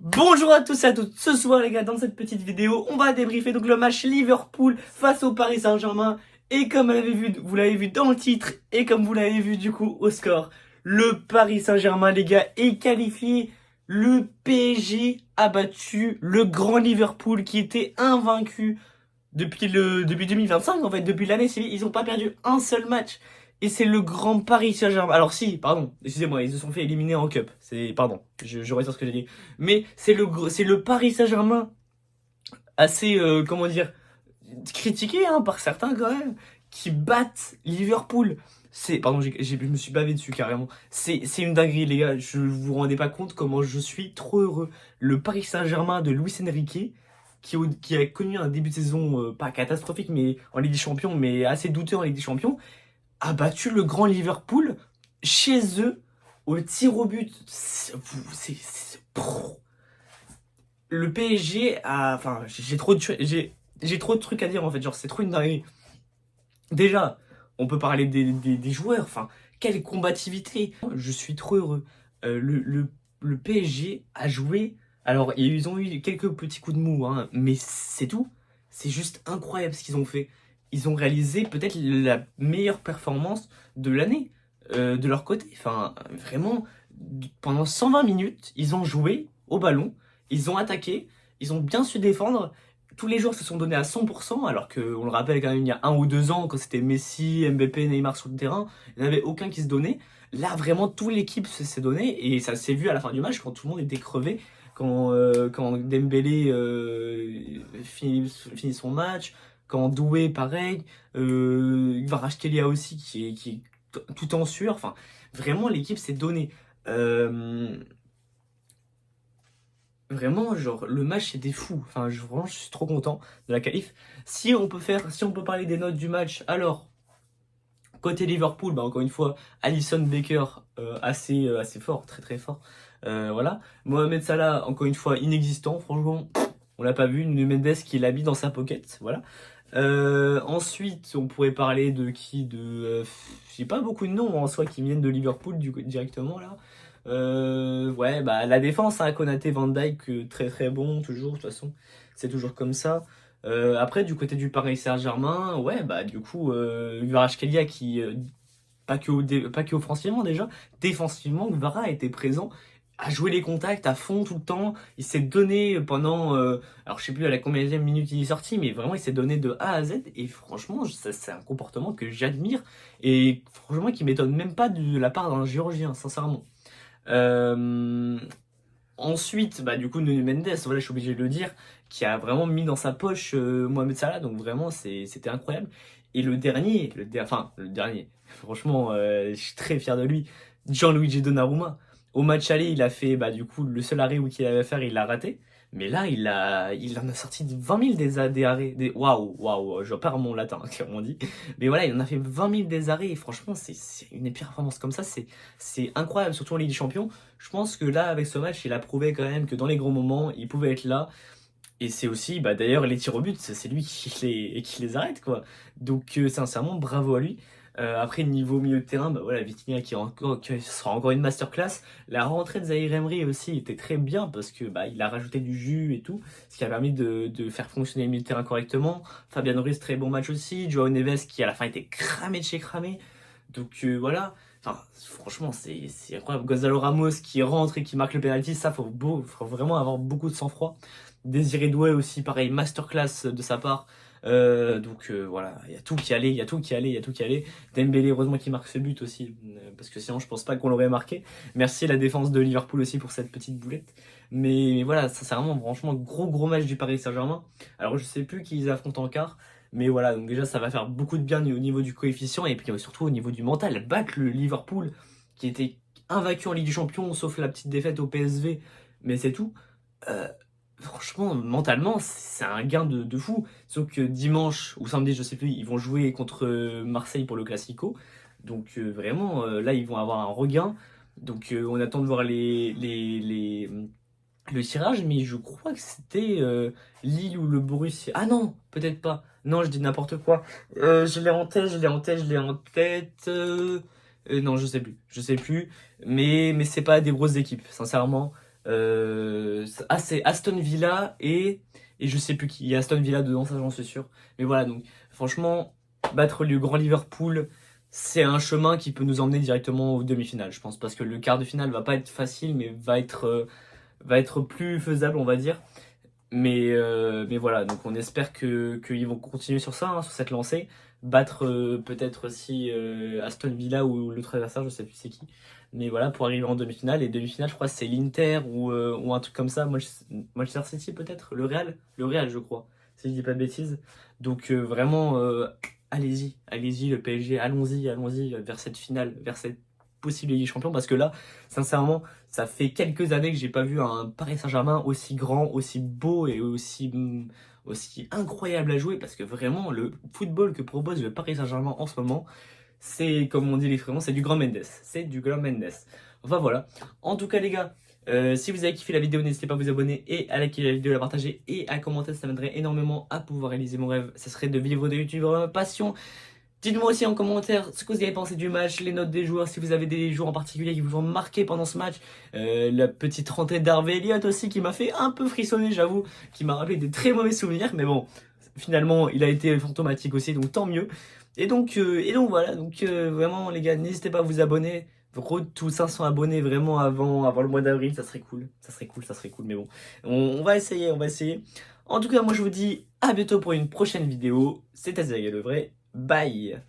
Bonjour à tous et à toutes, ce soir les gars, dans cette petite vidéo, on va débriefer donc le match Liverpool face au Paris Saint-Germain. Et comme vous l'avez vu dans le titre, et comme vous l'avez vu du coup au score, le Paris Saint-Germain les gars est qualifié. Le PSG a battu le grand Liverpool qui était invaincu depuis 2025 en fait, depuis l'année civile, ils n'ont pas perdu un seul match. Et c'est le grand Paris Saint-Germain. Alors si, pardon, excusez-moi, ils se sont fait éliminer en Cup. Pardon, je retire ce que j'ai dit. Mais c'est le Paris Saint-Germain assez, comment dire, critiqué hein, par certains quand même, qui battent Liverpool. Pardon, je me suis bavé dessus carrément. C'est une dinguerie les gars, je vous rendez pas compte comment je suis trop heureux. Le Paris Saint-Germain de Luis Enrique, qui a connu un début de saison pas catastrophique mais en Ligue des Champions, mais assez douteux en Ligue des Champions, a battu le grand Liverpool chez eux au tir au but. Le PSG a... Enfin, j'ai trop de trucs à dire en fait, genre c'est trop une dinguerie. Déjà, on peut parler des joueurs, enfin, quelle combativité. Je suis trop heureux. Le PSG a joué. Alors, ils ont eu quelques petits coups de mou, hein, mais c'est tout. C'est juste incroyable ce qu'ils ont fait. Ils ont réalisé peut-être la meilleure performance de l'année de leur côté. Enfin, vraiment, pendant 120 minutes, ils ont joué au ballon, ils ont attaqué, ils ont bien su défendre. Tous les joueurs se sont donnés à 100%, alors qu'on le rappelle quand même, il y a 1 ou 2 ans, quand c'était Messi, Mbappé, Neymar sur le terrain, il n'y en avait aucun qui se donnait. Là, vraiment, toute l'équipe s'est donnée, et ça s'est vu à la fin du match, quand tout le monde était crevé, quand Dembélé finit son match, quand Doué, pareil, Kvaratskhelia aussi, qui est tout en sueur, enfin, vraiment, l'équipe s'est donnée. Euh, Vraiment, genre, le match c'était fou. Enfin, vraiment, je suis trop content de la qualif. Si on peut parler des notes du match, alors, côté Liverpool, bah, encore une fois, Alisson Becker, assez fort, très très fort. Voilà. Mohamed Salah, encore une fois, inexistant, franchement, on l'a pas vu. Nuno Mendes qui l'a mis dans sa pocket, voilà. Ensuite, on pourrait parler de qui? J'ai pas beaucoup de noms en soi qui viennent de Liverpool directement là. Ouais, bah la défense, hein, Konaté, Van Dijk, très très bon toujours. De toute façon, c'est toujours comme ça. Après, du côté du Paris Saint-Germain, ouais, bah du coup, Kvaratskhelia qui pas que offensivement déjà, défensivement, Kvara était présent, a joué les contacts à fond tout le temps. Il s'est donné pendant, alors je sais plus à la combienième minute il est sorti, mais vraiment il s'est donné de A à Z. Et franchement, ça, c'est un comportement que j'admire et franchement qui m'étonne même pas de la part d'un Géorgien, sincèrement. Euh, Ensuite, bah, du coup, Nuno Mendes, voilà, je suis obligé de le dire, qui a vraiment mis dans sa poche Mohamed Salah, donc vraiment, c'était incroyable. Et le dernier, franchement, je suis très fier de lui, Gianluigi Donnarumma. Au match aller, il a fait, bah, du coup, le seul arrêt qu'il avait à faire, il l'a raté. Mais là, il en a sorti de 20 000 des arrêts. Waouh, waouh, je perds mon latin, comme on dit. Mais voilà, il en a fait 20 000 des arrêts. Et franchement, c'est une performance comme ça, c'est incroyable, surtout en Ligue des Champions. Je pense que là, avec ce match, il a prouvé quand même que dans les grands moments, il pouvait être là. Et c'est aussi, bah, d'ailleurs, les tirs au but, c'est lui qui les arrête, quoi. Donc, sincèrement, bravo à lui. Après, niveau milieu de terrain, bah voilà, Vitinha qui sera encore une masterclass. La rentrée de Zahir Emery aussi était très bien parce que bah, il a rajouté du jus et tout, ce qui a permis de faire fonctionner le milieu de terrain correctement. Fabian Ruiz, très bon match aussi. Joao Neves qui à la fin était cramé de chez cramé. Donc voilà. Enfin, franchement, c'est incroyable. Gonzalo Ramos qui rentre et qui marque le penalty, ça, faut vraiment avoir beaucoup de sang-froid. Désiré Doué aussi, pareil, masterclass de sa part. Voilà, il y a tout qui allait, il y a tout qui allait, il y a tout qui allait. Dembélé, heureusement qu'il marque ce but aussi, parce que sinon je pense pas qu'on l'aurait marqué. Merci à la défense de Liverpool aussi pour cette petite boulette. Mais voilà, ça c'est vraiment franchement gros match du Paris Saint-Germain. Alors je sais plus qui ils affrontent en quart, mais voilà, donc déjà ça va faire beaucoup de bien au niveau du coefficient et puis surtout au niveau du mental. Battre le Liverpool qui était invaincu en Ligue des Champions, sauf la petite défaite au PSV, mais c'est tout. Euh, Franchement, mentalement, c'est un gain de fou. Sauf que dimanche ou samedi, je sais plus, ils vont jouer contre Marseille pour le Classico. Donc vraiment, là, ils vont avoir un regain. Donc on attend de voir le tirage, mais je crois que c'était Lille ou le Borussia. Ah non, peut-être pas. Non, je dis n'importe quoi. Je l'ai en tête, je l'ai en tête, je l'ai en tête. Non, je sais plus. Je sais plus. Mais c'est pas des grosses équipes, sincèrement. C'est Aston Villa et je sais plus qui. Il y a Aston Villa dedans, ça j'en suis sûr. Mais voilà, donc franchement, battre le grand Liverpool, c'est un chemin qui peut nous emmener directement aux demi-finales, je pense. Parce que le quart de finale va pas être facile, mais va être plus faisable, on va dire. Mais voilà, donc on espère qu'ils vont continuer sur ça, hein, sur cette lancée. Battre peut-être aussi Aston Villa ou l'autre adversaire, je sais plus c'est qui. Mais voilà, pour arriver en demi-finale. Et demi-finale, je crois que c'est l'Inter ou un truc comme ça. Manchester City peut-être, le Real, je crois, si je dis pas de bêtises. Donc vraiment, allez-y, le PSG, allons-y vers cette finale, vers cette possible Ligue des Champions. Parce que là, sincèrement, ça fait quelques années que j'ai pas vu un Paris Saint-Germain aussi grand, aussi beau et aussi incroyable à jouer parce que vraiment le football que propose le Paris Saint-Germain en ce moment, c'est comme on dit les Frérots, c'est du grand Mendes. C'est du grand Mendes. Enfin voilà. En tout cas les gars, si vous avez kiffé la vidéo, n'hésitez pas à vous abonner et à liker la vidéo, à la partager et à commenter, ça m'aiderait énormément à pouvoir réaliser mon rêve. Ça serait de vivre de YouTube, ma passion. Dites-moi aussi en commentaire ce que vous avez pensé du match, les notes des joueurs, si vous avez des joueurs en particulier qui vous ont marqué pendant ce match. La petite rentrée d'Harvey Elliott aussi qui m'a fait un peu frissonner, j'avoue, qui m'a rappelé des très mauvais souvenirs. Mais bon, finalement, il a été fantomatique aussi, donc tant mieux. Et donc voilà, donc vraiment les gars, n'hésitez pas à vous abonner. Road to 500 abonnés vraiment avant le mois d'avril, ça serait cool. Ça serait cool, mais bon. On va essayer, on va essayer. En tout cas, moi je vous dis à bientôt pour une prochaine vidéo. C'était Azariel le vrai. Bye!